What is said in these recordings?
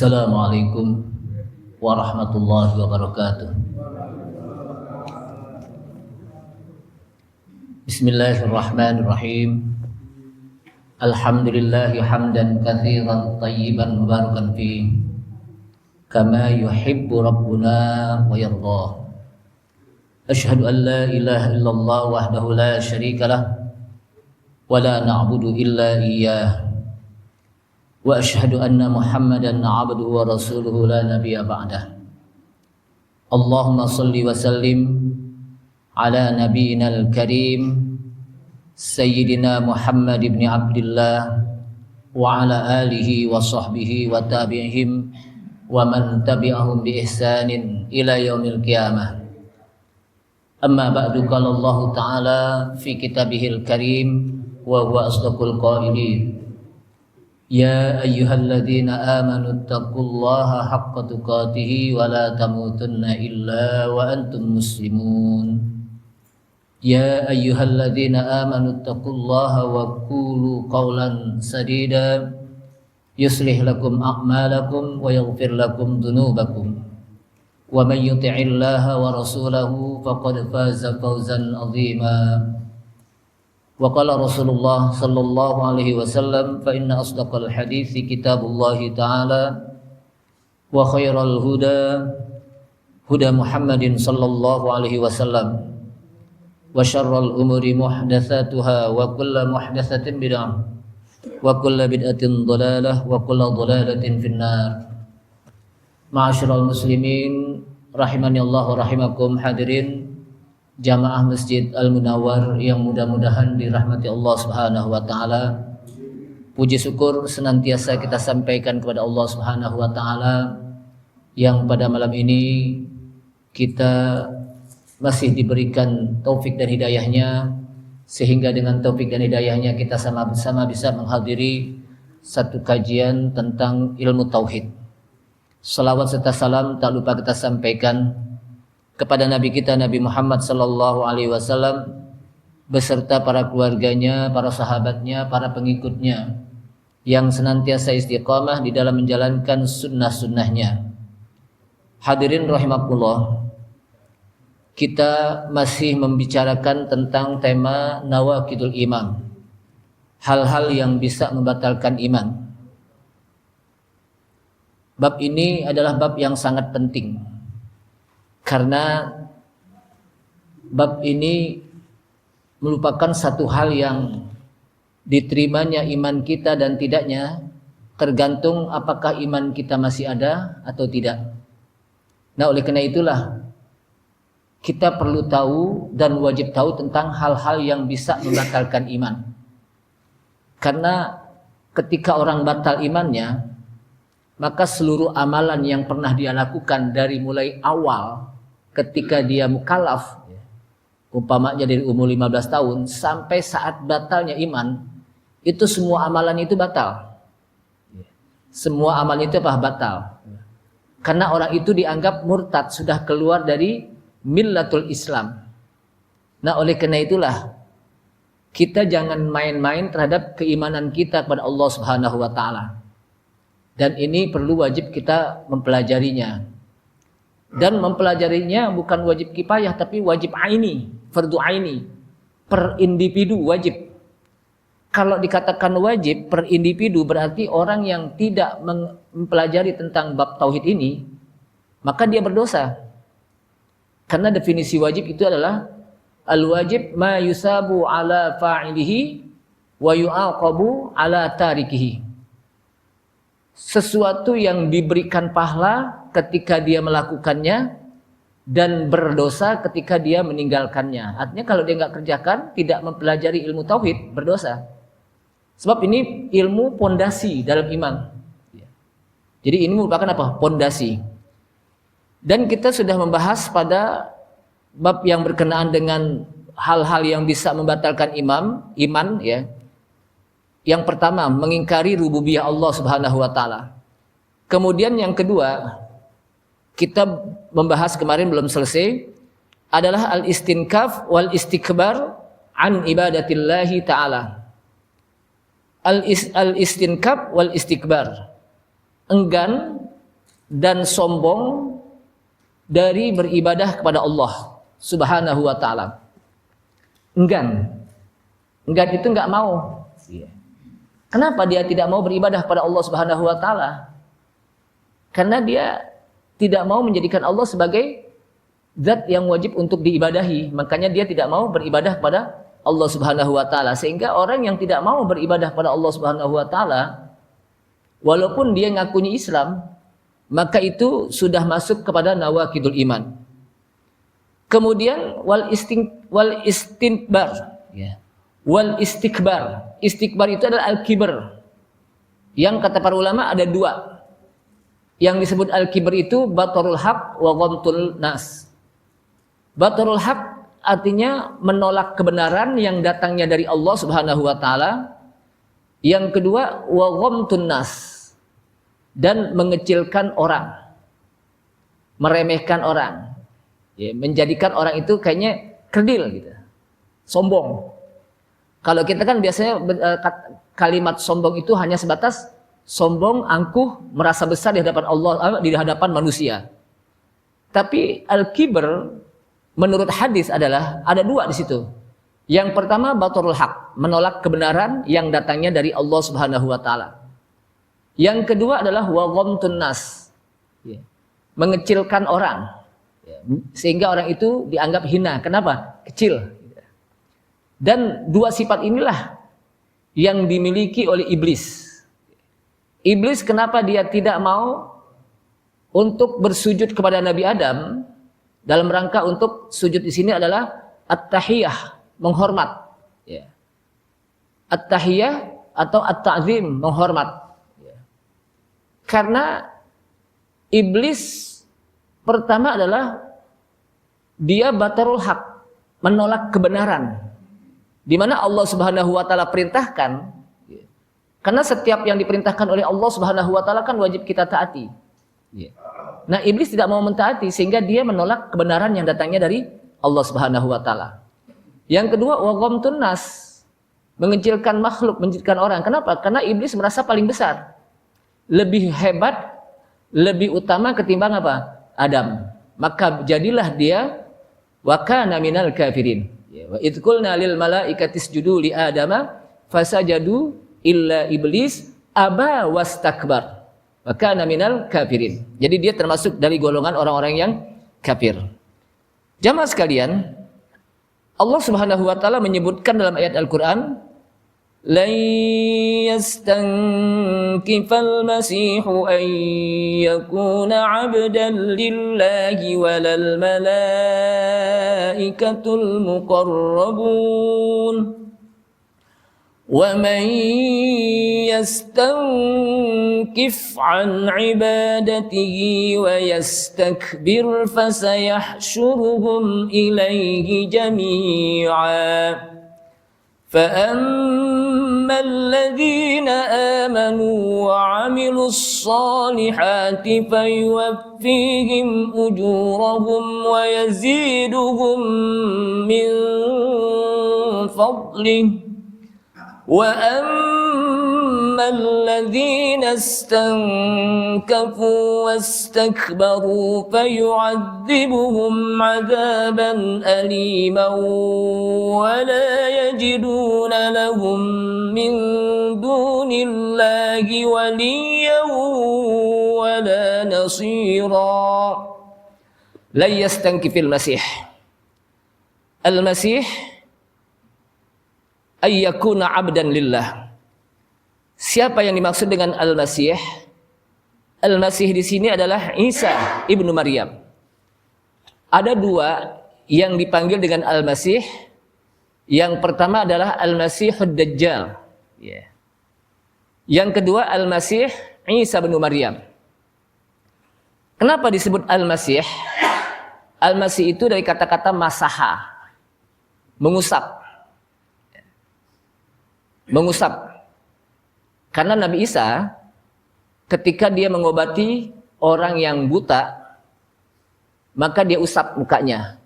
Assalamualaikum warahmatullahi wabarakatuh. Bismillahirrahmanirrahim. Alhamdulillahi hamdan katsiran tayyiban mubarakan fi kama yuhibbu rabbuna wa yardah. Asyhadu an la ilaha illallah wahdahu la syarika lah wa la na'budu illa iyyah. Wa asyhadu anna Muhammadan 'abduhu wa rasuluhu la nabiyya ba'dah. Allahumma shalli wa sallim ala nabiyyinal karim sayyidina Muhammad ibn Abdullah wa ala alihi wa sahbihi wa tabi'ihim wa man tabi'ahum bi ihsanin ila yaumil qiyamah. Amma ba'du, qala Allah ta'ala fi kitabihil karim wa huwa asdaqul qailin. Ya ayyuhalladzina amanu taqullaha haqqa tuqatih wa la tamutunna illa wa antum muslimun. Ya ayyuhalladzina amanu taqullaha wa qulu qawlan sadida yuslih lakum a'malakum wa yaghfir lakum dhunubakum. Wa man yuti'illaha wa rasulahu faqad faza fawzan 'azima. Wa qala Rasulullah sallallahu alaihi wasallam, fa inna asdaqal hadithi kitabullahi ta'ala wa khairal huda huda Muhammadin sallallahu alaihi wasallam wa syarral umuri muhdatsatuha wa kullu muhdatsatin bid'ah wa kullu bid'atin dhalalah wa kullu dhalalatin finnar. Ma'asyiral muslimin rahimani Allah wa rahimakum, hadirin jamaah Masjid Al-Munawwar yang mudah-mudahan dirahmati Allah Subhanahu wa taala. Puji syukur senantiasa kita sampaikan kepada Allah Subhanahu wa taala yang pada malam ini kita masih diberikan taufik dan hidayahnya, sehingga dengan taufik dan hidayahnya kita sama-sama bisa menghadiri satu kajian tentang ilmu tauhid. Salawat serta salam tak lupa kita sampaikan kepada Nabi kita Nabi Muhammad sallallahu alaihi wasallam beserta para keluarganya, para sahabatnya, para pengikutnya yang senantiasa istiqamah di dalam menjalankan sunnah-sunnahnya. Hadirin rahimakumullah, kita masih membicarakan tentang tema nawaqidul iman, hal-hal yang bisa membatalkan iman. Bab ini adalah bab yang sangat penting, karena bab ini merupakan satu hal yang diterimanya iman kita dan tidaknya tergantung apakah iman kita masih ada atau tidak. Nah, oleh karena itulah kita perlu tahu dan wajib tahu tentang hal-hal yang bisa membatalkan iman. Karena ketika orang batal imannya, maka seluruh amalan yang pernah dia lakukan dari mulai awal ketika dia mukallaf, umpamanya dari umur 15 tahun sampai saat batalnya iman, itu semua amalan itu batal. Semua amalan itu batal. Karena orang itu dianggap murtad, sudah keluar dari millatul Islam. Nah, oleh karena itulah kita jangan main-main terhadap keimanan kita kepada Allah Subhanahu wa taala. Dan ini perlu wajib kita mempelajarinya. Dan mempelajarinya bukan wajib kifayah, tapi wajib aini, fardu aini, per individu wajib. Kalau dikatakan wajib per individu berarti orang yang tidak mempelajari tentang bab tauhid ini, maka dia berdosa. Karena definisi wajib itu adalah al-wajib ma yusabu ala fa'ilihi wa yu'aqabu ala tarikihi. Sesuatu yang diberikan pahala ketika dia melakukannya dan berdosa ketika dia meninggalkannya. Artinya kalau dia nggak kerjakan, tidak mempelajari ilmu tauhid, berdosa. Sebab ini ilmu pondasi dalam iman. Jadi ini merupakan apa? Pondasi. Dan kita sudah membahas pada bab yang berkenaan dengan hal-hal yang bisa membatalkan iman ya. Yang pertama, mengingkari rububiyah Allah Subhanahu wa taala. Kemudian yang kedua, kita membahas kemarin belum selesai, adalah al-istinkaf wal istikbar an ibadatillahi ta'ala. Al-istinkaf wal istikbar, enggan dan sombong dari beribadah kepada Allah Subhanahu wa taala. Enggan itu enggak mau. Kenapa dia tidak mau beribadah kepada Allah Subhanahu wa taala? Karena dia tidak mau menjadikan Allah sebagai zat yang wajib untuk diibadahi. Makanya dia tidak mau beribadah kepada Allah Subhanahu wa taala. Sehingga orang yang tidak mau beribadah kepada Allah Subhanahu wa taala, walaupun dia ngakunya Islam, maka itu sudah masuk kepada nawaqidul iman. Kemudian wal istinbar, ya. Wal istikbar. Istikbar itu adalah al-kibr. Yang kata para ulama ada dua. Yang disebut al-kibr itu batarul haq wa ghamtul nas. Batarul haq artinya menolak kebenaran yang datangnya dari Allah Subhanahu wa taala. Yang kedua wa ghamtun nas, dan mengecilkan orang, meremehkan orang, ya, menjadikan orang itu kayaknya kerdil gitu, sombong. Kalau kita kan biasanya kalimat sombong itu hanya sebatas sombong, angkuh, merasa besar di hadapan Allah, di hadapan manusia. Tapi al-kibr menurut hadis adalah ada dua di situ. Yang pertama batarul haq, menolak kebenaran yang datangnya dari Allah Subhanahu wa taala. Yang kedua adalah wa ghamtun nas, ya, mengecilkan orang, ya, sehingga orang itu dianggap hina. Kenapa? Kecil. Dan dua sifat inilah yang dimiliki oleh iblis. Iblis kenapa dia tidak mau untuk bersujud kepada Nabi Adam? Dalam rangka untuk sujud di sini adalah at-tahiyah, menghormat, ya. At-tahiyah atau at-ta'zim, menghormat. Karena iblis pertama adalah dia batarul haq, menolak kebenaran. Di mana Allah Subhanahu wa taala perintahkan, karena setiap yang diperintahkan oleh Allah Subhanahu wa taala kan wajib kita taati. Nah, iblis tidak mau mentaati sehingga dia menolak kebenaran yang datangnya dari Allah Subhanahu wa taala. Yang kedua wa ghamtun nas, mengecilkan makhluk, mengecilkan orang. Kenapa? Karena iblis merasa paling besar, lebih hebat, lebih utama ketimbang apa? Adam. Maka jadilah dia wa kana minal kafirin. Wa idz qulna lil malaikati isjudu li adama fasajadu illa iblis aba wastakbar. Wa kana minal kafirin. Jadi dia termasuk dari golongan orang-orang yang kafir. Jamaah sekalian, Allah Subhanahu wa taala menyebutkan dalam ayat Al-Qur'an, lan yastankifal masihu an yakuna 'abdan lillahi walal malaikatul muqarrabun wa man yastankif 'an 'ibadatihi wa yastakbir fasayahsyuruhum ilaihi jami'a. فَأَمَّا الَّذِينَ آمَنُوا وَعَمِلُوا الصَّالِحَاتِ فَيُوَفِّيهِمْ أُجُورَهُمْ وَيَزِيدُهُم مِّن فَضْلِهِ وَأَمَّا الَّذِينَ اسْتَنكَفُوا وَاسْتَكْبَرُوا فَيُعَذِّبُهُمْ عَذَابًا أَلِيمًا وَلَا يَجِدُونَ لَهُم مِّن دُونِ اللَّهِ وَلِيًّا وَلَا نَصِيرًا. لَا يَسْتَنكِفِ المسيح ayyakuna 'abdan lillah. Siapa yang dimaksud dengan Al-Masih? Al-Masih di sini adalah Isa ibnu Maryam. Ada dua yang dipanggil dengan Al-Masih. Yang pertama adalah Al-Masihud Dajjal. Yang kedua Al-Masih Isa ibnu Maryam. Kenapa disebut Al-Masih? Al-Masih itu dari kata-kata masaha, mengusap. Karena Nabi Isa ketika dia mengobati orang yang buta, maka dia usap mukanya.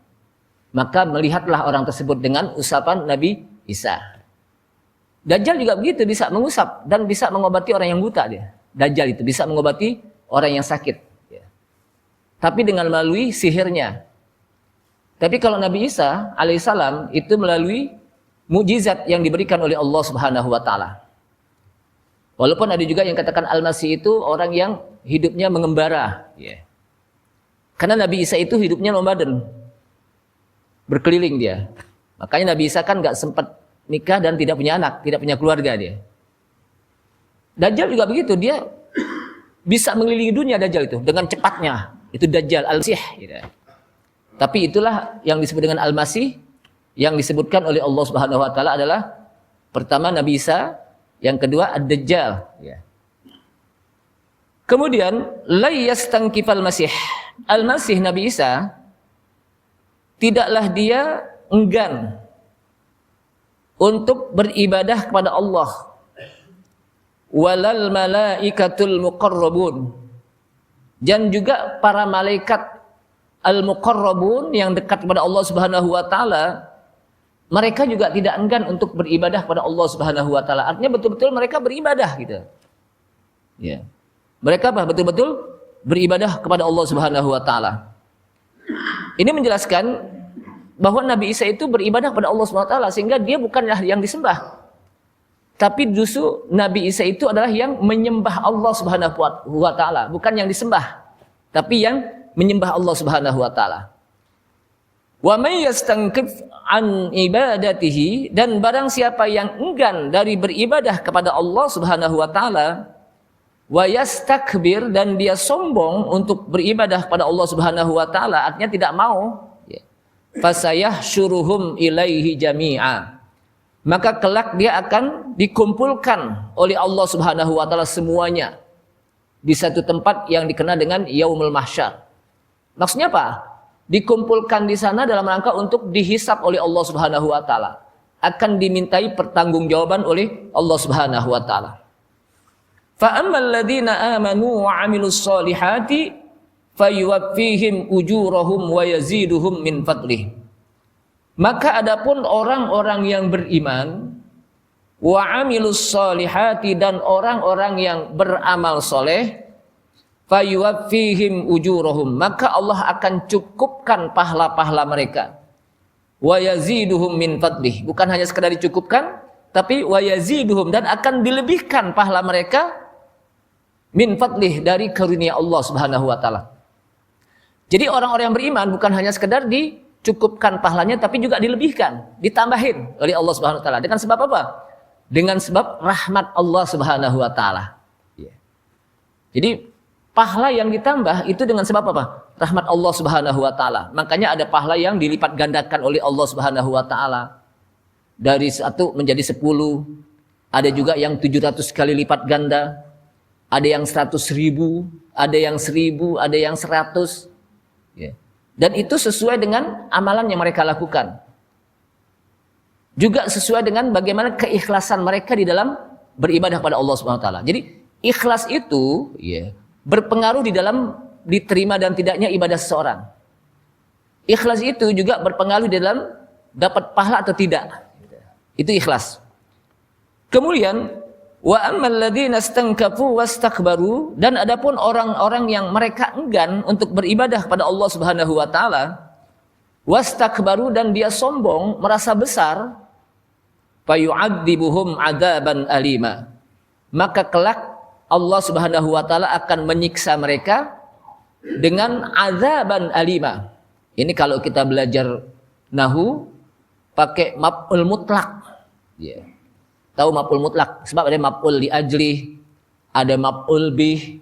Maka melihatlah orang tersebut dengan usapan Nabi Isa. Dajjal juga begitu, bisa mengusap dan bisa mengobati orang yang buta dia. Dajjal itu bisa mengobati orang yang sakit. tapi dengan melalui sihirnya. Tapi kalau Nabi Isa alaihissalam itu melalui mukjizat yang diberikan oleh Allah Subhanahu wa taala. Walaupun ada juga yang katakan Al-Masih itu orang yang hidupnya mengembara, Karena Nabi Isa itu hidupnya nomaden, berkeliling dia. Makanya Nabi Isa kan nggak sempat nikah dan tidak punya anak, tidak punya keluarga dia. Dajjal juga begitu, dia bisa mengelilingi dunia Dajjal itu dengan cepatnya. Itu Dajjal Al-Masih. Tapi itulah yang disebut dengan Al-Masih, yang disebutkan oleh Allah Subhanahu wa taala adalah pertama Nabi Isa, yang kedua Ad-Dajjal. Kemudian la yastankifal Masih. Al-Masih Nabi Isa tidaklah dia enggan untuk beribadah kepada Allah. Walal malaikatul muqarrabun, dan juga para malaikat al-muqarrabun yang dekat kepada Allah Subhanahu wa taala, mereka juga tidak enggan untuk beribadah kepada Allah Subhanahu wa taala. Artinya betul-betul mereka beribadah gitu. Mereka betul-betul beribadah kepada Allah Subhanahu wa taala. Ini menjelaskan bahwa Nabi Isa itu beribadah kepada Allah Subhanahu wa taala, sehingga dia bukanlah yang disembah. Tapi justru Nabi Isa itu adalah yang menyembah Allah Subhanahu wa taala, bukan yang disembah, tapi yang menyembah Allah Subhanahu wa taala. Wa may yastankif an ibadatihi, dan barang siapa yang enggan dari beribadah kepada Allah Subhanahu wa taala, wa yastakbir, dan dia sombong untuk beribadah kepada Allah Subhanahu wa taala, artinya tidak mau, fasayahsyuruhum ilaihi jami'a, maka kelak dia akan dikumpulkan oleh Allah Subhanahu wa taala semuanya di satu tempat yang dikenal dengan Yaumul Mahsyar. Maksudnya apa? Dikumpulkan di sana dalam rangka untuk dihisab oleh Allah Subhanahu wa taala, akan dimintai pertanggungjawaban oleh Allah Subhanahu wa taala. Fa ammal ladzina amanu wa 'amilus solihati fayuwaffihim ujurahum wa yaziduhum min fadlih. Maka adapun orang-orang yang beriman, wa 'amilus solihati, dan orang-orang yang beramal soleh, fayuwaffihim ujurahum, maka Allah akan cukupkan pahala-pahala mereka, wa yaziduhum min fadlih, bukan hanya sekadar dicukupkan, tapi wa yaziduhum, dan akan dilebihkan pahala mereka, min fadlih, dari karunia Allah Subhanahu wa taala. Jadi orang-orang yang beriman bukan hanya sekadar dicukupkan pahalanya, tapi juga dilebihkan, ditambahin oleh Allah Subhanahu wa taala. Dengan sebab apa? Dengan sebab rahmat Allah Subhanahu wa taala. Jadi pahala yang ditambah itu dengan sebab apa? Rahmat Allah Subhanahu wa taala. Makanya ada pahala yang dilipat gandakan oleh Allah Subhanahu wa taala. Dari 1 menjadi 10. Ada juga yang 700 kali lipat ganda. Ada yang 100.000, ada yang 1000, ada yang 100. Dan itu sesuai dengan amalan yang mereka lakukan. Juga sesuai dengan bagaimana keikhlasan mereka di dalam beribadah kepada Allah Subhanahu wa taala. Jadi ikhlas itu berpengaruh di dalam diterima dan tidaknya ibadah seseorang. Ikhlas itu juga berpengaruh di dalam dapat pahala atau tidak. Itu ikhlas. Kemudian wa ammal ladzina istankafu wastakbaru, dan adapun orang-orang yang mereka enggan untuk beribadah kepada Allah Subhanahu wa taala, wastakbaru, dan dia sombong, merasa besar, fayu'adzibuhum 'adzaban alima, maka kelak Allah Subhanahu wa taala akan menyiksa mereka dengan azaban alima. Ini kalau kita belajar nahwu pakai maf'ul mutlak. Tahu maf'ul mutlak? Sebab ada maf'ul li ajli, ada maf'ul bih,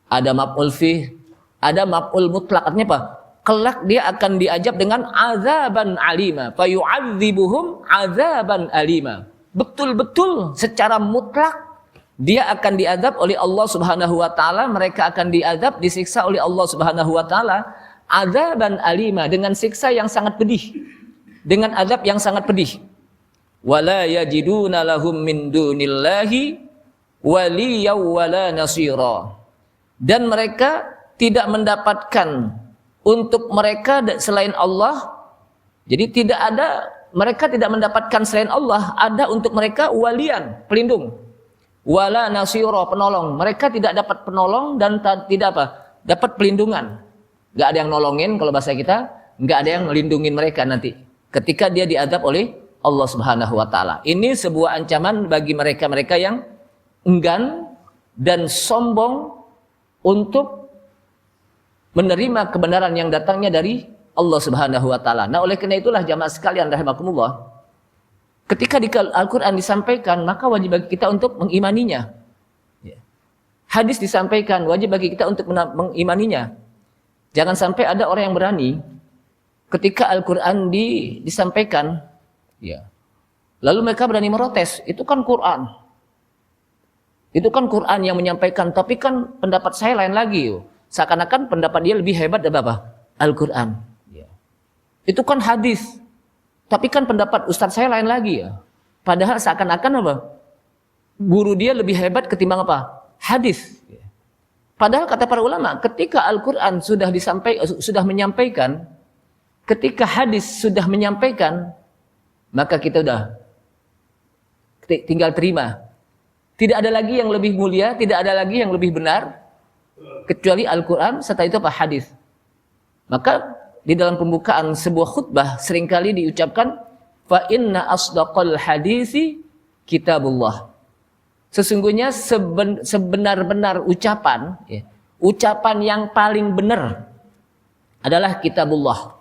ada maf'ul fih, ada maf'ul mutlak. Artinya apa? Kelak dia akan diajab dengan azaban alima, fayu'adzibuhum azaban alima. Betul-betul secara mutlak dia akan diazab oleh Allah Subhanahu wa taala, mereka akan diazab, disiksa oleh Allah Subhanahu wa taala azaban alima, dengan siksa yang sangat pedih, dengan azab yang sangat pedih. Wala yajiduna lahum min dunillahi waliyaw wala nasira, dan mereka tidak mendapatkan untuk mereka selain Allah. Jadi tidak ada, mereka tidak mendapatkan selain Allah ada untuk mereka walian, pelindung, wala nasira, penolong. Mereka tidak dapat penolong dan tidak apa? Dapat pelindungan Nggak ada yang nolongin kalau bahasa kita, nggak ada yang melindungin mereka nanti ketika dia diadab oleh Allah Subhanahu wa taala. Ini sebuah ancaman bagi mereka-mereka yang enggan dan sombong untuk menerima kebenaran yang datangnya dari Allah Subhanahu wa taala. Nah, oleh karena itulah jamaah sekalian rahimakumullah, ketika di Al-Qur'an disampaikan, maka wajib bagi kita untuk mengimaninya. Hadis disampaikan, wajib bagi kita untuk mengimaninya. Jangan sampai ada orang yang berani ketika Al-Qur'an disampaikan, ya, lalu mereka berani merotes. Itu kan Quran. Itu kan Quran yang menyampaikan, tapi kan pendapat saya lain lagi. Seakan-akan pendapat dia lebih hebat dari apa? Al-Quran. Ya. Itu kan hadis, tapi kan pendapat ustadz saya lain lagi ya. Padahal seakan-akan apa? Guru dia lebih hebat ketimbang apa? Hadis. Ya. Padahal kata para ulama, ketika Al-Quran sudah menyampaikan, ketika hadis sudah menyampaikan, maka kita udah tinggal terima. Tidak ada lagi yang lebih mulia, tidak ada lagi yang lebih benar kecuali Al-Quran, serta itu apa? Hadis. Maka di dalam pembukaan sebuah khutbah seringkali diucapkan, fa inna asdaqal hadisi kitabullah. Sesungguhnya sebenar-benar ucapan, ya, ucapan yang paling benar adalah kitabullah.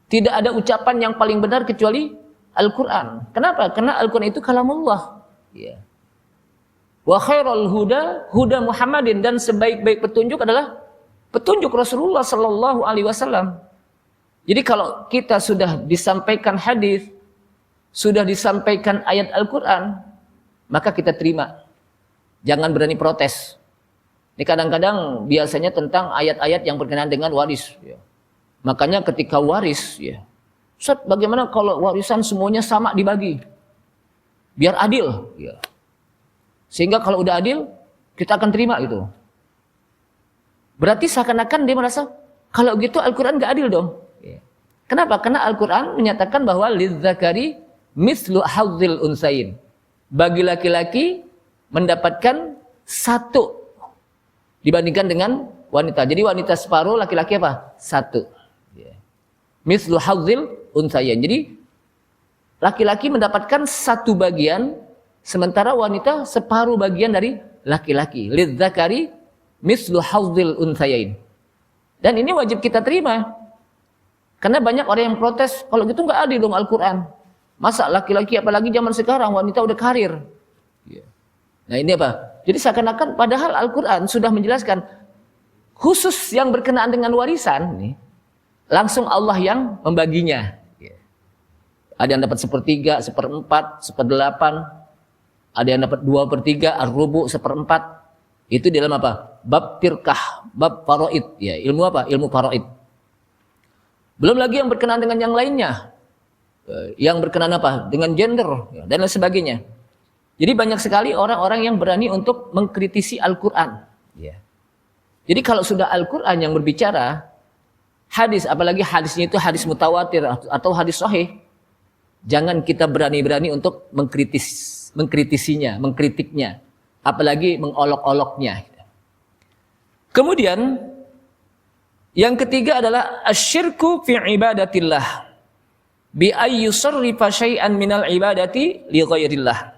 Tidak ada ucapan yang paling benar kecuali Al-Quran. Kenapa? Karena Al-Quran itu kalamullah. Ya. Wa khairul huda Muhammadin, dan sebaik-baik petunjuk adalah petunjuk Rasulullah sallallahu alaihi wasallam. Jadi kalau kita sudah disampaikan hadis, sudah disampaikan ayat Al-Qur'an, maka kita terima. Jangan berani protes. Ini kadang-kadang biasanya tentang ayat-ayat yang berkenaan dengan waris, ya. Makanya ketika waris, ya, Ustaz, bagaimana kalau warisan semuanya sama dibagi? Biar adil, ya. Sehingga kalau udah adil, kita akan terima itu. Berarti seakan-akan dia merasa, kalau gitu Al-Quran gak adil dong. Kenapa? Karena Al-Quran menyatakan bahwa lizzakari mislu hadzil unsayin. Bagi laki-laki mendapatkan satu dibandingkan dengan wanita. Jadi wanita separuh, laki-laki apa? Satu. Mislu hadzil unsayin. Jadi laki-laki mendapatkan satu bagian, sementara wanita separuh bagian dari laki-laki. Lidzakari mislu hadzil unsayain. Dan ini wajib kita terima. Karena banyak orang yang protes, kalau gitu nggak adil dong Al-Quran. Masa laki-laki, apalagi zaman sekarang, wanita udah karir. Nah ini apa? Jadi seakan-akan padahal Al-Quran sudah menjelaskan, khusus yang berkenaan dengan warisan, nih, langsung Allah yang membaginya. Ada yang dapat 1/3, 1/4, 1/8. Ada yang dapat 2/3, ar-rubu, 1/4. Itu di dalam apa? Bab tirkah, bab faraid, ya, ilmu apa? Ilmu faraid. Belum lagi yang berkenaan dengan yang lainnya. Yang berkenaan apa? Dengan gender, ya, dan lain sebagainya. Jadi banyak sekali orang-orang yang berani untuk mengkritisi Al-Qur'an, ya. Jadi kalau sudah Al-Qur'an yang berbicara, hadis, apalagi hadisnya itu hadis mutawatir atau hadis sahih, jangan kita berani-berani untuk mengkritisinya, mengkritiknya, apalagi mengolok-oloknya. Kemudian yang ketiga adalah asyirku fi ibadatillah bi ayyusarrifa syai'an minal ibadati li ghairillah.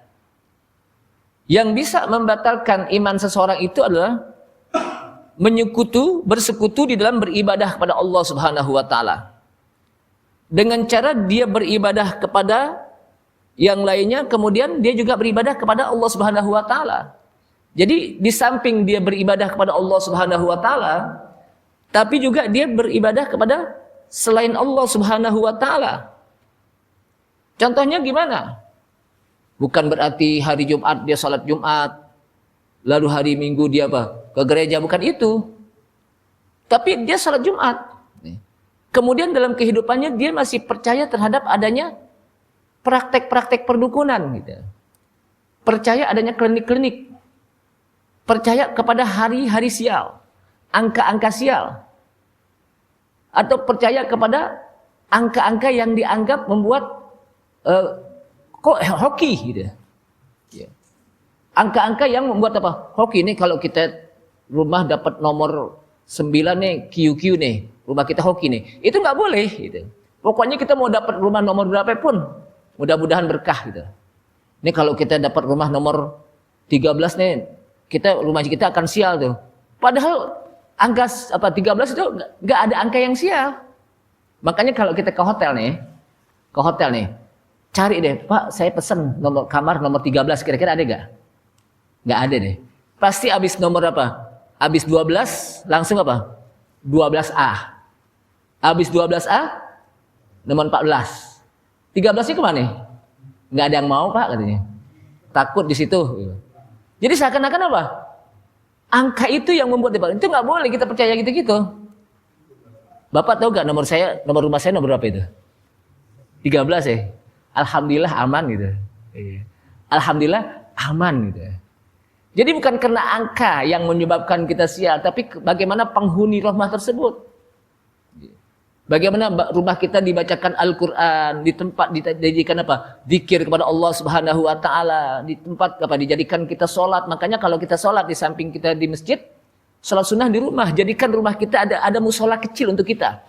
Yang bisa membatalkan iman seseorang itu adalah bersekutu di dalam beribadah kepada Allah Subhanahu wa taala. Dengan cara dia beribadah kepada yang lainnya, kemudian dia juga beribadah kepada Allah Subhanahu wa taala. Jadi di samping dia beribadah kepada Allah Subhanahu wa taala, tapi juga dia beribadah kepada selain Allah Subhanahu wa taala. Contohnya gimana? Bukan berarti hari Jumat dia salat Jumat, lalu hari Minggu dia apa? Ke gereja, bukan itu. Tapi dia salat Jumat. Kemudian dalam kehidupannya dia masih percaya terhadap adanya praktek-praktek perdukunan, gitu. Percaya adanya klinik-klinik. Percaya kepada hari-hari sial, angka-angka sial. Atau percaya kepada angka-angka yang dianggap membuat kok hoki, gitu. Angka-angka yang membuat apa? Hoki ini kalau kita rumah dapat nomor 9 nih QQ nih, rumah kita hoki nih. Itu nggak boleh gitu. Pokoknya kita mau dapat rumah nomor berapa pun, mudah-mudahan berkah gitu. Ini kalau kita dapat rumah nomor 13 nih, rumah kita akan sial tuh. Padahal angka 13 itu nggak ada angka yang sial. Makanya kalau kita ke hotel nih, cari deh, Pak, saya pesen nomor kamar nomor 13, kira-kira ada nggak? Nggak ada deh. Pasti habis nomor apa? Habis 12 langsung apa? 12A. Habis 12A nomor 14. 13-nya kemana? Nggak ada yang mau, Pak, katanya. Takut di situ. Jadi seakan-akan apa? Angka itu yang membuat dia, itu nggak boleh kita percaya gitu-gitu. Bapak tahu nggak nomor rumah saya nomor berapa itu? 13 ya. Alhamdulillah aman gitu. Alhamdulillah aman gitu. Jadi bukan karena angka yang menyebabkan kita sial, tapi bagaimana penghuni rumah tersebut. Bagaimana rumah kita dibacakan Al-Quran, di tempat dijadikan apa? Zikir kepada Allah Subhanahu wa taala, di tempat apa? Dijadikan kita sholat. Makanya kalau kita sholat di samping kita di masjid, sholat sunnah di rumah, jadikan rumah kita ada musola kecil untuk kita.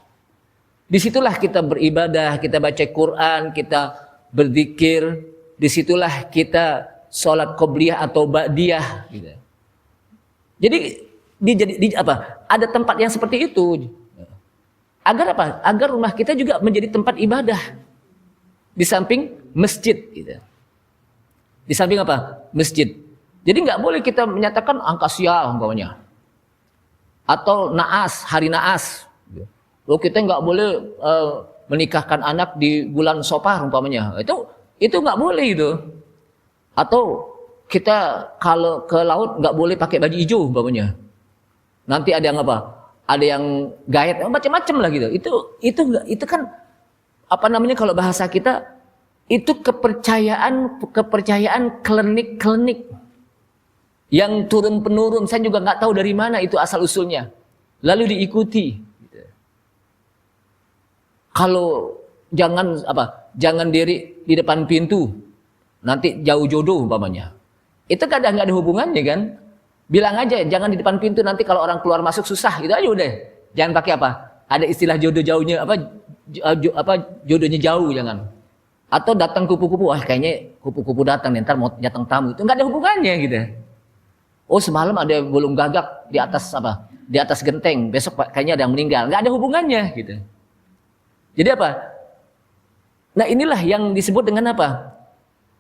Disitulah kita beribadah, kita baca Quran, kita berzikir, disitulah kita sholat qobliyah atau ba'diyah gitu. Jadi ada tempat yang seperti itu. Agar apa? Agar rumah kita juga menjadi tempat ibadah. Di samping masjid gitu. Di samping apa? Masjid. Jadi nggak boleh kita menyatakan angka sial umpamanya. Atau naas, hari naas. Loh, kita nggak boleh menikahkan anak di bulan Sopar umpamanya. Itu nggak boleh itu. Atau kita kalau ke laut nggak boleh pakai baju hijau umpamanya. Nanti ada yang apa? Ada yang gaet, macam-macam lah gitu. Itu kan apa namanya kalau bahasa kita itu kepercayaan klinik yang turun penurun. Saya juga nggak tahu dari mana itu asal usulnya. Lalu diikuti. Kalau jangan diri di depan pintu. Nanti jauh jodoh umpamanya. Itu kadang nggak ada hubungannya kan? Bilang aja jangan di depan pintu, nanti kalau orang keluar masuk susah, itu aja udah. Jangan pakai apa? Ada istilah jodoh jauhnya jodohnya jauh jangan. Atau datang kupu-kupu, kayaknya kupu-kupu datang ntar mau datang tamu, itu nggak ada hubungannya gitu. Oh semalam ada burung gagak di atas genteng, besok kayaknya ada yang meninggal, nggak ada hubungannya gitu. Jadi apa? Nah inilah yang disebut dengan apa?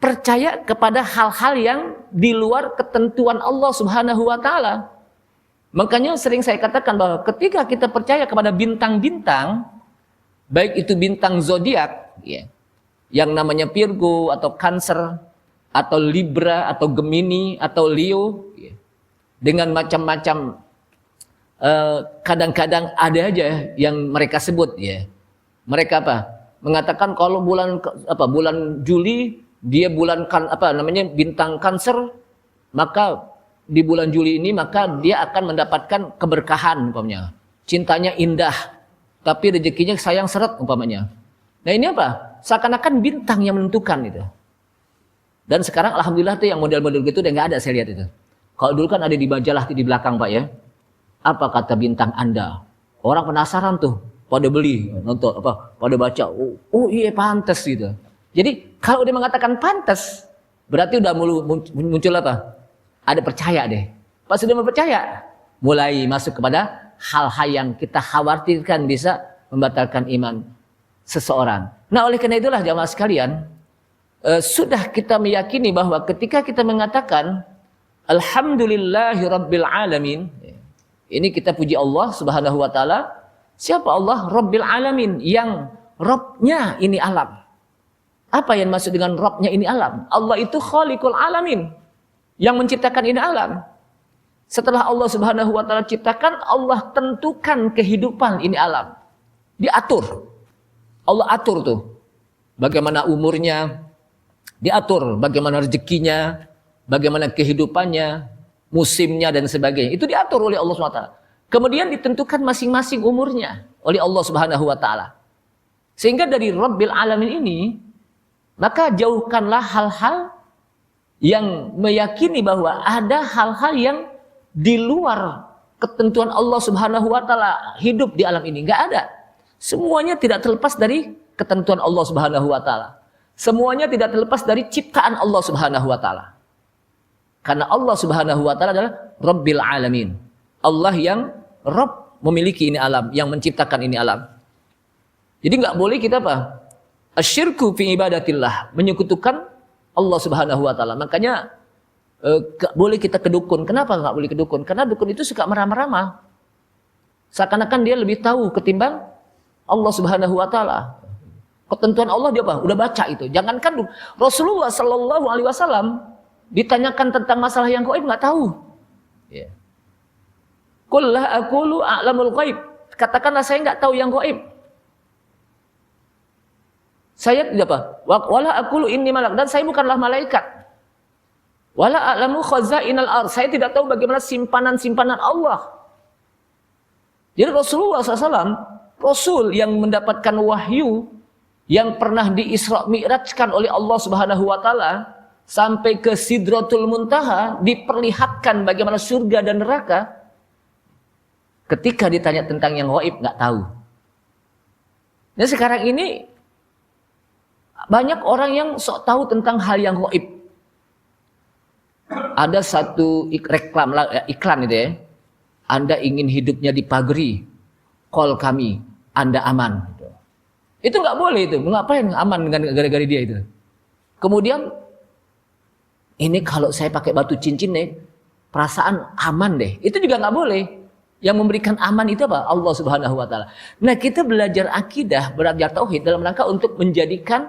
Percaya kepada hal-hal yang di luar ketentuan Allah Subhanahu wa taala. Makanya sering saya katakan bahwa ketika kita percaya kepada bintang-bintang, baik itu bintang zodiak ya, yang namanya Virgo atau Cancer atau Libra atau Gemini atau Leo ya, dengan macam-macam kadang-kadang ada aja yang mereka sebut ya. Mereka mengatakan kalau bulan Juli dia bintang Cancer, maka di bulan Juli ini maka dia akan mendapatkan keberkahan umpamanya. Cintanya indah, tapi rezekinya sayang seret umpamanya. Nah ini apa? Seakan-akan bintang yang menentukan itu. Dan sekarang alhamdulillah tuh yang model-model gitu udah nggak ada saya lihat itu. Kalau dulu kan ada di majalah di belakang Pak ya. Apa kata bintang Anda? Orang penasaran tuh, pada beli, nonton pada baca. Oh iya pantas gitu. Jadi kalau dia mengatakan pantas, berarti udah muncul apa? Ada percaya deh. Pas sudah percaya, mulai masuk kepada hal-hal yang kita khawatirkan bisa membatalkan iman seseorang. Nah oleh karena itulah jamaah sekalian, sudah kita meyakini bahwa ketika kita mengatakan Alhamdulillahirabbil alamin, ini kita puji Allah Subhanahu wa taala. Siapa Allah? Rabbil alamin, yang Rabbnya ini alam. Apa yang maksud dengan Rabbnya ini alam? Allah itu khaliqul alamin, yang menciptakan ini alam. Setelah Allah Subhanahu wa taala ciptakan, Allah tentukan kehidupan ini alam. Diatur. Allah atur tuh. Bagaimana umurnya, diatur bagaimana rezekinya, bagaimana kehidupannya, musimnya dan sebagainya. Itu diatur oleh Allah Subhanahu wa taala. Kemudian ditentukan masing-masing umurnya oleh Allah Subhanahu wa taala. Sehingga dari Rabbil alamin ini, maka jauhkanlah hal-hal yang meyakini bahwa ada hal-hal yang di luar ketentuan Allah Subhanahu wa taala hidup di alam ini? Enggak ada. Semuanya tidak terlepas dari ketentuan Allah Subhanahu wa taala. Semuanya tidak terlepas dari ciptaan Allah Subhanahu wa taala. Karena Allah Subhanahu wa taala adalah Rabbil alamin. Allah yang Rabb, memiliki ini alam, yang menciptakan ini alam. Jadi enggak boleh kita apa? Asyirku fi ibadatillah, menyekutukan Allah Subhanahu wa taala. Makanya enggak boleh kita ke dukun. Kenapa enggak boleh ke dukun? Karena dukun itu suka meramah-ramah. Seakan-akan dia lebih tahu ketimbang Allah Subhanahu wa taala. Ketentuan Allah dia apa? Udah baca itu. Jangankan Rasulullah sallallahu alaihi wasallam ditanyakan tentang masalah yang gaib enggak tahu. Ya. Qul la aqulu a'lamul ghaib. Katakanlah saya enggak tahu yang gaib. Saya tidak apa? Wala aqulu inni malak, dan saya bukanlah malaikat. Wala a'lamu khazainal ardh. Saya tidak tahu bagaimana simpanan-simpanan Allah. Jadi Rasulullah SAW, Rasul yang mendapatkan wahyu, yang pernah di-Isra Mi'rajkan oleh Allah Subhanahu wa taala sampai ke Sidratul Muntaha, diperlihatkan bagaimana surga dan neraka. Ketika ditanya tentang yang gaib enggak tahu. Nah, sekarang ini banyak orang yang sok tahu tentang hal yang gaib. Ada satu iklan itu ya. Anda ingin hidupnya dipagari, call kami, Anda aman. Itu nggak boleh itu. Ngapain aman dengan gara-gara dia itu? Kemudian ini kalau saya pakai batu cincin nih, perasaan aman deh. Itu juga nggak boleh. Yang memberikan aman itu apa? Allah Subhanahu wa taala. Nah, kita belajar akidah, belajar tauhid dalam rangka untuk menjadikan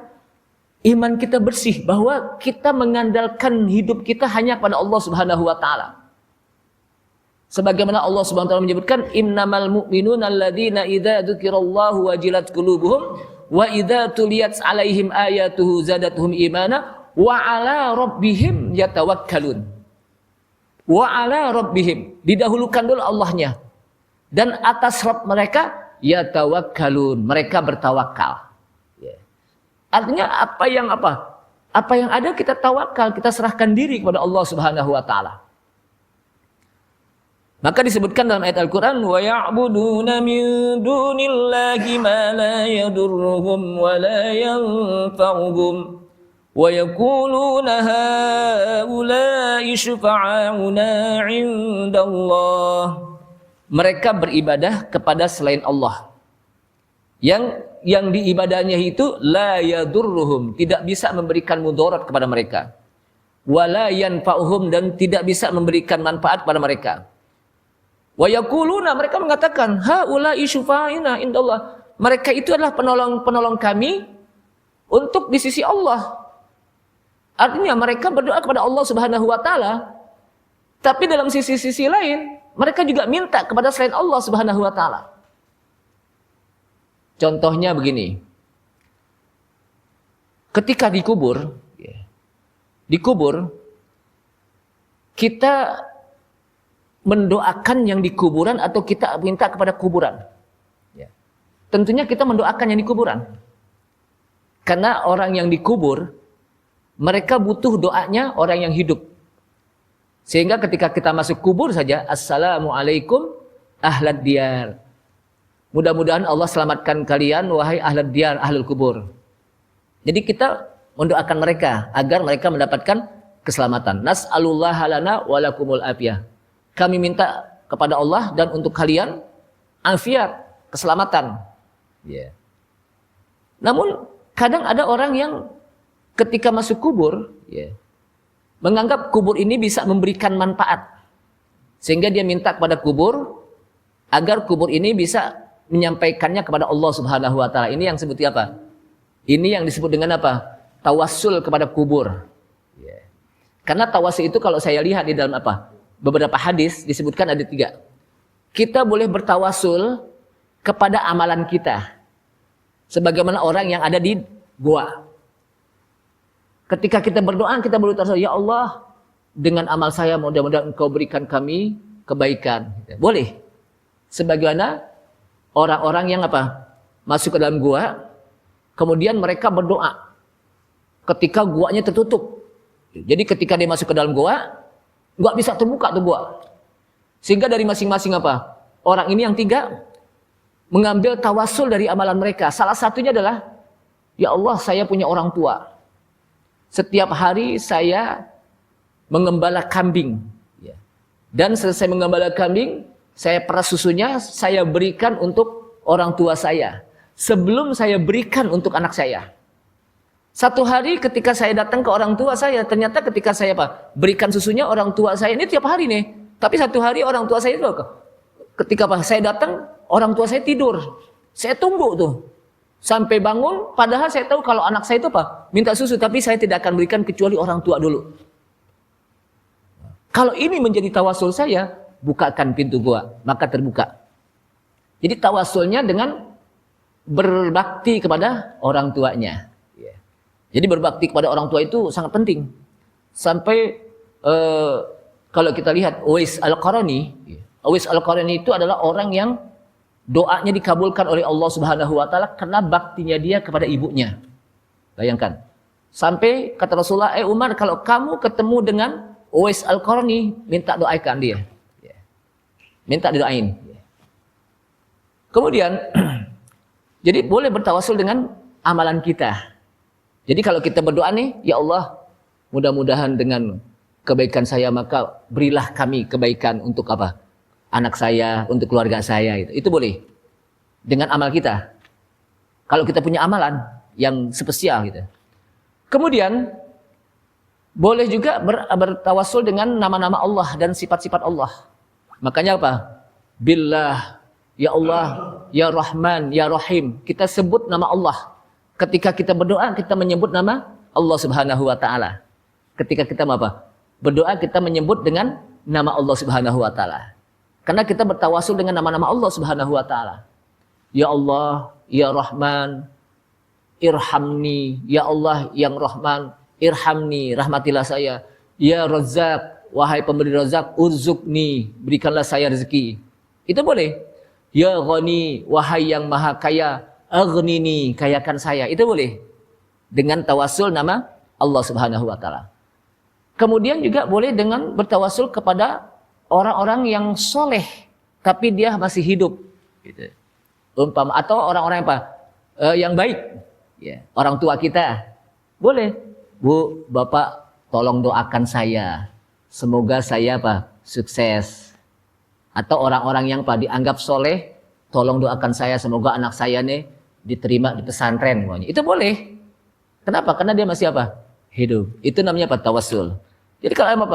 iman kita bersih, bahwa kita mengandalkan hidup kita hanya pada Allah Subhanahu wa taala. Sebagaimana Allah Subhanahu wa taala menyebutkan, innamal mu'minuna alladzina idza dzukirallahu wajilat qulubuhum wa idza tuliyat 'alaihim ayatuhu zadatuhum imana wa 'ala rabbihim yatawakkalun. Wa 'ala rabbihim, didahulukan dulu Allahnya, dan atas Rabb mereka yatawakkalun, mereka bertawakal. Artinya apa yang ada kita tawakal, kita serahkan diri kepada Allah Subhanahu wa taala. Maka disebutkan dalam ayat Al-Qur'an, wa ya'buduna min dunillahi ma la yadurruhum wa la yanfa'uhum wa yaquluna haula'i syufa'auna 'indallah. Mereka beribadah kepada selain Allah. Yang diibadahnya itu la yadurruhum, tidak bisa memberikan mudarat kepada mereka. Wala yanfa'uhum, dan tidak bisa memberikan manfaat kepada mereka. Wa yaquluna, mereka mengatakan haula'i syufa'ina indallah. Mereka itu adalah penolong-penolong kami untuk di sisi Allah. Artinya mereka berdoa kepada Allah Subhanahu wa taala, tapi dalam sisi-sisi lain mereka juga minta kepada selain Allah Subhanahu wa taala. Contohnya begini. Ketika dikubur, kita mendoakan yang di kuburan atau kita minta kepada kuburan? Tentunya kita mendoakan yang di kuburan. Karena orang yang dikubur, mereka butuh doanya orang yang hidup. Sehingga ketika kita masuk kubur saja, assalamualaikum ahlad diyar. Mudah-mudahan Allah selamatkan kalian, wahai ahlad diyar, ahlul kubur. Jadi kita mendoakan mereka agar mereka mendapatkan keselamatan. Nas'alullaha lana wa lakumul afiyah. Kami minta kepada Allah dan untuk kalian afiat, keselamatan. Namun kadang ada orang yang ketika masuk kubur, menganggap kubur ini bisa memberikan manfaat, sehingga dia minta kepada kubur agar kubur ini bisa menyampaikannya kepada Allah Subhanahu wa taala. Ini yang seperti apa? Ini yang disebut dengan apa? Tawassul kepada kubur. Karena tawassul itu kalau saya lihat di dalam beberapa hadis disebutkan ada 3. Kita boleh bertawassul kepada amalan kita. Sebagaimana orang yang ada di gua. Ketika kita berdoa, kita berdoa, ya Allah, dengan amal saya mudah-mudahan Engkau berikan kami kebaikan. Boleh. Sebagaimana orang-orang yang masuk ke dalam gua, kemudian mereka berdoa ketika guanya tertutup. Jadi ketika dia masuk ke dalam gua, nggak bisa terbuka tuh gua. Sehingga dari masing-masing apa? Orang ini yang tiga mengambil tawasul dari amalan mereka. Salah satunya adalah, ya Allah, saya punya orang tua. Setiap hari saya mengembala kambing. Dan selesai mengembala kambing, saya peras susunya, saya berikan untuk orang tua saya. Sebelum saya berikan untuk anak saya. Satu hari ketika saya datang ke orang tua saya, ternyata ketika saya berikan susunya, orang tua saya ini tiap hari nih. Tapi satu hari orang tua saya itu, ketika saya datang, orang tua saya tidur. Saya tunggu tuh. Sampai bangun, padahal saya tahu kalau anak saya itu minta susu, tapi saya tidak akan berikan kecuali orang tua dulu. Kalau ini menjadi tawasul saya, bukakan pintu gua, maka terbuka. Jadi tawasulnya dengan berbakti kepada orang tuanya. Jadi berbakti kepada orang tua itu sangat penting. Sampai kalau kita lihat Uwais Al-Qarani, Uwais Al-Qarani itu adalah orang yang doanya dikabulkan oleh Allah Subhanahu wa taala karena baktinya dia kepada ibunya. Bayangkan. Sampai kata Rasulullah, Umar, kalau kamu ketemu dengan Uwais Al-Qarani, minta doakan dia. Minta didoain. Kemudian jadi boleh bertawasul dengan amalan kita. Jadi kalau kita berdoa nih, ya Allah, mudah-mudahan dengan kebaikan saya maka berilah kami kebaikan untuk apa? Anak saya, untuk keluarga saya, itu boleh dengan amal kita. Kalau kita punya amalan yang spesial gitu. Kemudian boleh juga bertawasul dengan nama-nama Allah dan sifat-sifat Allah. Makanya apa? Billah, ya Allah, ya Rahman, ya Rahim. Kita sebut nama Allah. Ketika kita berdoa, kita menyebut nama Allah Subhanahu wa taala. Ketika kita berdoa, kita menyebut dengan nama Allah Subhanahu wa taala. Karena kita bertawasul dengan nama-nama Allah Subhanahu wa taala. Ya Allah, ya Rahman, irhamni. Ya Allah yang Rahman, irhamni, rahmatilah saya. Ya Razzaq, wahai pemberi razak, urzukni, berikanlah saya rezeki. Itu boleh. Ya Ghani, wahai yang maha kaya, aghnini, kayakan saya. Itu boleh. Dengan tawasul nama Allah Subhanahu wa taala. Kemudian juga boleh dengan bertawasul kepada orang-orang yang soleh tapi dia masih hidup, gitu. Umpama atau orang-orang yang baik, ya. Orang tua kita boleh, Bu, Bapak, tolong doakan saya, semoga saya sukses. Atau orang-orang yang dianggap soleh, tolong doakan saya, semoga anak saya nih diterima di pesantren. Itu boleh. Kenapa? Karena dia masih hidup. Itu namanya tawasul. Jadi kalau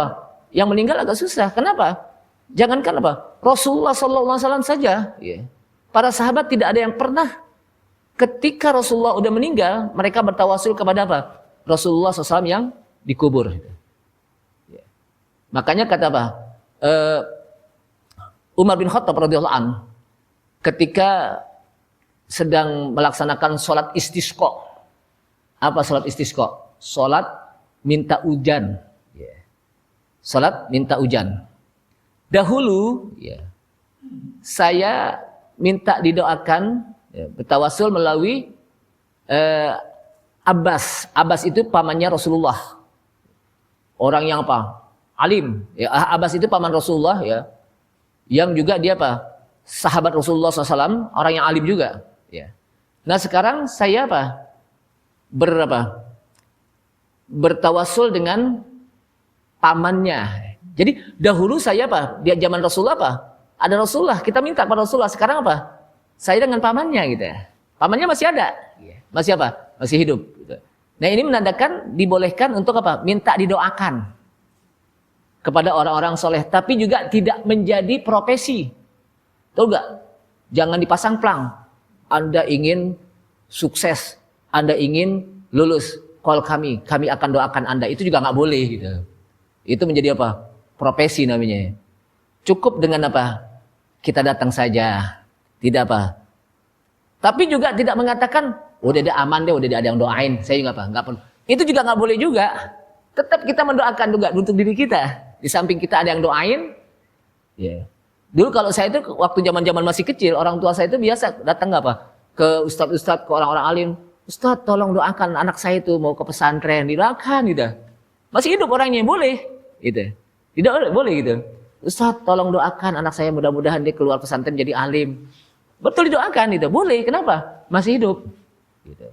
yang meninggal agak susah. Kenapa? Jangankan Rasulullah SAW saja. Para sahabat tidak ada yang pernah ketika Rasulullah udah meninggal, mereka bertawasul kepada Rasulullah SAW yang dikubur. Makanya kata Umar bin Khattab radhiyallahu anhu ketika sedang melaksanakan sholat istisqa. Apa sholat istisqa? Sholat minta hujan. Sholat minta hujan. Dahulu saya minta didoakan, bertawasul melalui Abbas. Abbas itu pamannya Rasulullah. Orang yang alim. Abbas itu paman Rasulullah, yang juga dia sahabat Rasulullah SAW, orang yang alim juga. Nah sekarang saya bertawasul dengan pamannya. Jadi dahulu saya dia zaman Rasulullah ada Rasulullah, kita minta pada Rasulullah. Sekarang saya dengan pamannya gitu ya. Pamannya masih ada, masih masih hidup. Gitu. Nah ini menandakan dibolehkan untuk minta didoakan kepada orang-orang soleh, tapi juga tidak menjadi profesi. Tahu gak? Jangan dipasang plang. Anda ingin sukses, Anda ingin lulus, call kami akan doakan Anda. Itu juga nggak boleh gitu. Itu menjadi profesi namanya. Cukup dengan kita datang saja, tidak Tapi juga tidak mengatakan udah ada aman deh, udah ada yang doain, saya juga nggak perlu. Itu juga nggak boleh juga. Tetap kita mendoakan juga untuk diri kita. Di samping kita ada yang doain, Dulu kalau saya itu waktu zaman masih kecil, orang tua saya itu biasa datang ke ustadz-ustadz, ke orang-orang alim. Ustadz, tolong doakan anak saya itu mau ke pesantren, didoakan gitu. Masih hidup orangnya, boleh gitu. Tidak boleh gitu. Ustaz, tolong doakan anak saya, mudah-mudahan dia keluar pesantren jadi alim. Betul didoakan itu, boleh. Kenapa? Masih hidup. Gitu.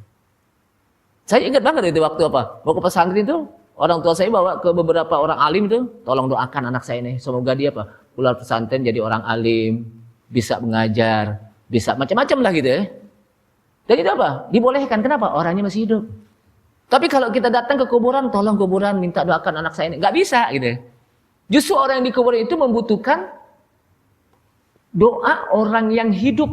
Saya ingat banget itu waktu mau ke pesantren itu, orang tua saya bawa ke beberapa orang alim itu, tolong doakan anak saya ini, semoga dia keluar pesantren jadi orang alim, bisa mengajar, bisa macam-macam lah gitu ya. Dan itu dibolehkan. Kenapa? Orangnya masih hidup. Tapi kalau kita datang ke kuburan, tolong kuburan minta doakan anak saya ini, nggak bisa gitu. Justru orang yang di kuburan itu membutuhkan doa orang yang hidup.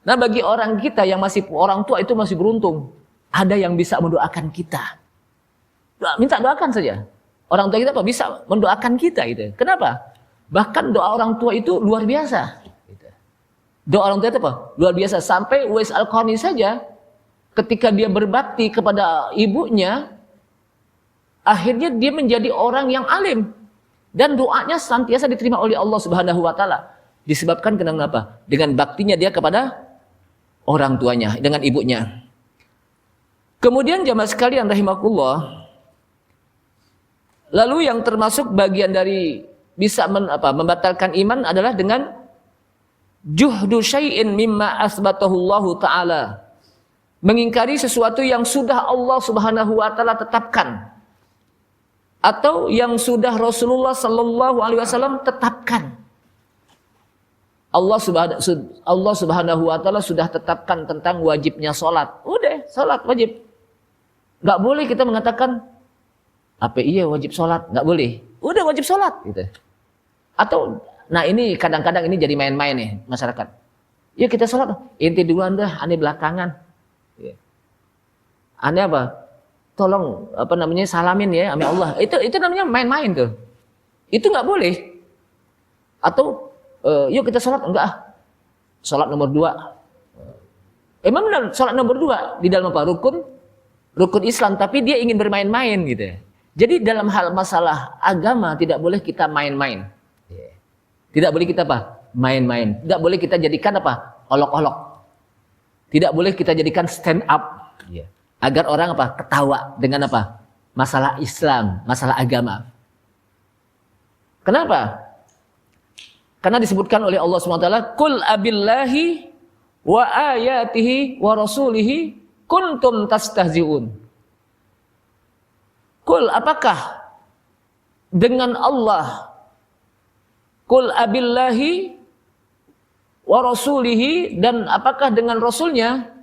Nah, bagi orang kita yang masih orang tua itu masih beruntung, ada yang bisa mendoakan kita. Minta doakan saja. Orang tua kita bisa mendoakan kita gitu. Kenapa? Bahkan doa orang tua itu luar biasa. Doa orang tua itu luar biasa. Sampai Uwais Al-Qarni saja ketika dia berbakti kepada ibunya, akhirnya dia menjadi orang yang alim dan doanya senantiasa diterima oleh Allah Subhanahu wa taala. Disebabkan kenapa? Dengan baktinya dia kepada orang tuanya, dengan ibunya. Kemudian jamaah sekalian rahimakumullah, lalu yang termasuk bagian dari bisa membatalkan iman adalah dengan juhdu syai'in mimma asbatahu Allah taala. Mengingkari sesuatu yang sudah Allah Subhanahu wa taala tetapkan atau yang sudah Rasulullah sallallahu alaihi wasallam tetapkan. Allah Subhanahu wa taala sudah tetapkan tentang wajibnya salat. Udah, salat wajib. Enggak boleh kita mengatakan apa iya wajib salat, enggak boleh. Udah wajib salat gitu. Atau nah ini kadang-kadang ini jadi main-main nih masyarakat. Ya kita salat, inti duluan dah, ane belakangan. Ane tolong salamin ya sama Allah. Itu namanya main-main tuh. Itu enggak boleh. Atau yuk kita sholat, enggak sholat nomor 2. Emang benar sholat nomor 2 di dalam rukun Islam, tapi dia ingin bermain-main gitu. Jadi dalam hal masalah agama tidak boleh kita main-main. Tidak boleh kita main-main. Tidak boleh kita jadikan olok-olok. Tidak boleh kita jadikan stand up. Agar orang ketawa dengan masalah Islam, masalah agama. Kenapa? Karena disebutkan oleh Allah SWT, Qul abillahi wa ayatihi wa rasulihi kuntum tastahzi'un. Qul, apakah dengan Allah, Qul abillahi wa rasulihi, dan apakah dengan Rasulnya,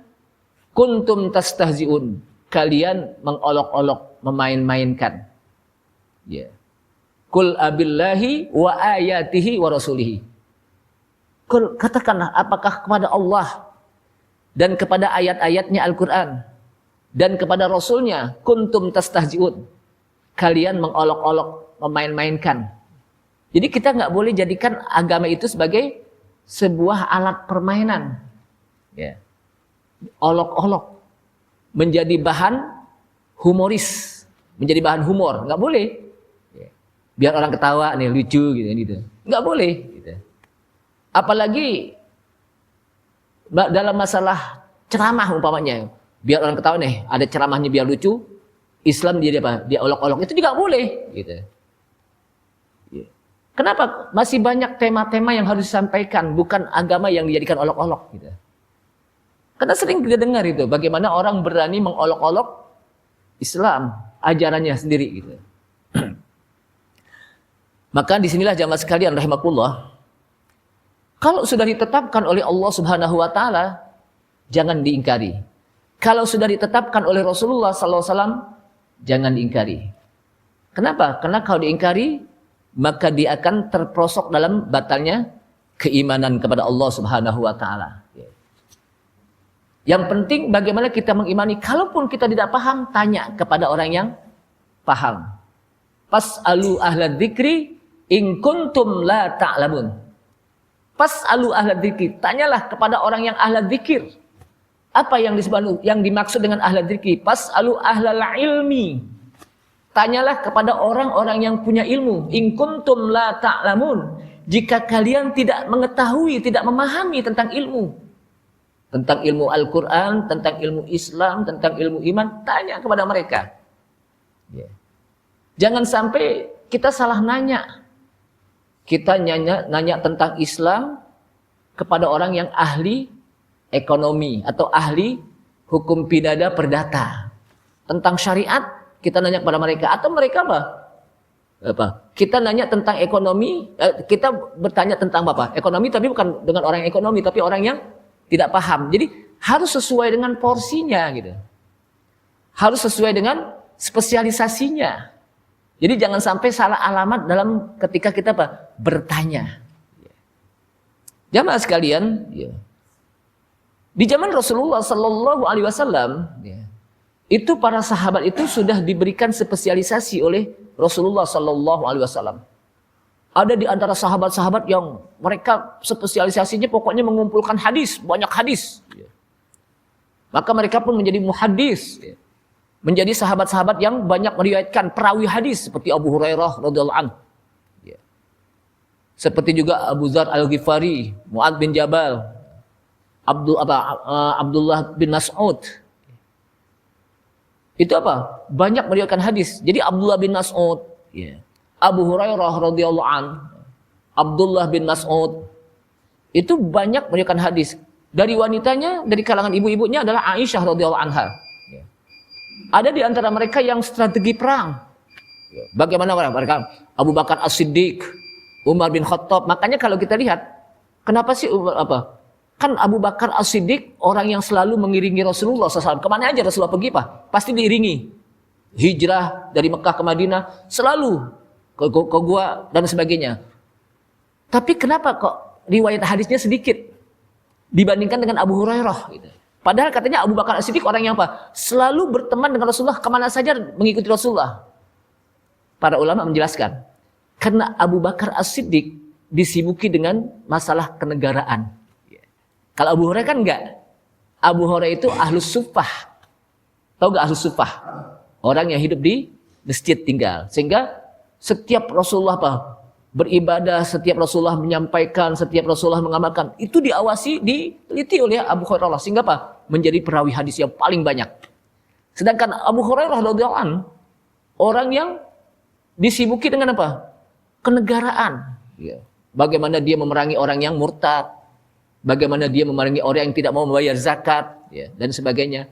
kuntum tastahzi'un, kalian mengolok-olok, memain-mainkan. Ya. Qul abillahi wa ayatihi wa rasulihi. Katakanlah, apakah kepada Allah dan kepada ayat-ayatnya Al-Quran dan kepada Rasulnya kuntum tastahzi'un, kalian mengolok-olok, memain-mainkan. Jadi kita nggak boleh jadikan agama itu sebagai sebuah alat permainan. Ya. Olok-olok, menjadi bahan humoris, menjadi bahan humor, nggak boleh. Biar orang ketawa nih, lucu gitu. Nggak boleh gitu. Apalagi dalam masalah ceramah umpamanya, biar orang ketawa nih, ada ceramahnya biar lucu, Islam dia olok-olok, itu juga boleh gitu. Kenapa? Masih banyak tema-tema yang harus disampaikan, bukan agama yang dijadikan olok-olok gitu. Karena sering kita dengar itu, bagaimana orang berani mengolok-olok Islam, ajarannya sendiri gitu. Maka disinilah jamaah sekalian rahimakumullah, kalau sudah ditetapkan oleh Allah Subhanahu wa taala, jangan diingkari. Kalau sudah ditetapkan oleh Rasulullah sallallahu alaihi wasallam, jangan diingkari. Kenapa? Karena kalau diingkari, maka dia akan terperosok dalam batalnya keimanan kepada Allah Subhanahu wa taala. Yang penting bagaimana kita mengimani. Kalaupun kita tidak paham, tanya kepada orang yang paham. Fas'alu ahla dzikri in kuntum la ta'lamun. Fas'alu ahla dzikri, tanyalah kepada orang yang ahla dzikir. Apa yang dimaksud dengan ahla dzikri? Fas'alu ahlal ilmi. Tanyalah kepada orang-orang yang punya ilmu. In kuntum la ta'lamun. Jika kalian tidak mengetahui, tidak memahami tentang ilmu. Tentang ilmu Al-Quran, tentang ilmu Islam, tentang ilmu iman, tanya kepada mereka. Jangan sampai kita salah nanya. Kita nanya tentang Islam kepada orang yang ahli ekonomi atau ahli hukum pidana perdata. Tentang syariat kita nanya kepada mereka, atau mereka apa? Kita nanya tentang ekonomi, kita bertanya tentang apa? Ekonomi, tapi bukan dengan orang ekonomi, tapi orang yang tidak paham. Jadi harus sesuai dengan porsinya gitu. Harus sesuai dengan spesialisasinya. Jadi jangan sampai salah alamat dalam ketika kita bertanya. Jamaah sekalian, di zaman Rasulullah Sallallahu Alaihi Wasallam, itu para sahabat itu sudah diberikan spesialisasi oleh Rasulullah Sallallahu Alaihi Wasallam. Ada di antara sahabat-sahabat yang mereka spesialisasinya pokoknya mengumpulkan hadis, banyak hadis. Maka mereka pun menjadi muhaddis, menjadi sahabat-sahabat yang banyak meriwayatkan perawi hadis seperti Abu Hurairah radhiyallahu anhu. Seperti juga Abu Dzar Al-Ghifari, Mu'adz bin Jabal, Abdullah bin Mas'ud. Itu apa? Banyak meriwayatkan hadis. Jadi Abdullah bin Mas'ud, Abu Hurairah radhiyallahu anhu, Abdullah bin Mas'ud itu banyak meriwayatkan hadis. Dari wanitanya, dari kalangan ibu-ibunya adalah Aisyah radhiyallahu anha. Ada di antara mereka yang strategi perang. Bagaimana mereka? Abu Bakar As-Siddiq, Umar bin Khattab. Makanya kalau kita lihat, kenapa sih kan Abu Bakar As-Siddiq orang yang selalu mengiringi Rasulullah SAW. Kemana aja Rasulullah pergi pasti diiringi. Hijrah dari Mekah ke Madinah selalu ke gua dan sebagainya. Tapi kenapa kok riwayat hadisnya sedikit dibandingkan dengan Abu Hurairah? Gitu. Padahal katanya Abu Bakar As-Siddiq orang yang selalu berteman dengan Rasulullah, kemana saja mengikuti Rasulullah. Para ulama menjelaskan, karena Abu Bakar As-Siddiq disibuki dengan masalah kenegaraan. Kalau Abu Hurairah kan enggak. Abu Hurairah itu ahlus suffah. Tahu enggak ahlus suffah? Orang yang hidup di masjid tinggal. Sehingga setiap Rasulullah beribadah, setiap Rasulullah menyampaikan, setiap Rasulullah mengamalkan, itu diawasi, diteliti oleh Abu Hurairah. Sehingga menjadi perawi hadis yang paling banyak. Sedangkan Abu Hurairah radhiyallahu anhu orang yang disibuki dengan kenegaraan. Bagaimana dia memerangi orang yang murtad, bagaimana dia memerangi orang yang tidak mau membayar zakat, dan sebagainya.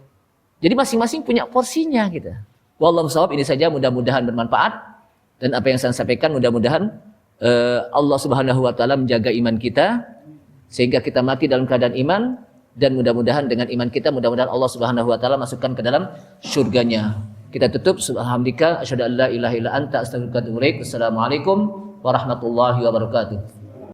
Jadi masing-masing punya porsinya gitu. Wallahu shawab, ini saja, mudah-mudahan bermanfaat, dan apa yang saya sampaikan mudah-mudahan Allah Subhanahu wa taala menjaga iman kita sehingga kita mati dalam keadaan iman, dan mudah-mudahan dengan iman kita mudah-mudahan Allah Subhanahu wa taala masukkan ke dalam surganya. Kita tutup, subhanallah, asyhadu an la ilaha illa anta, astaghfiruka wa atubu ilaik. Wassalamualaikum warahmatullahi wabarakatuh.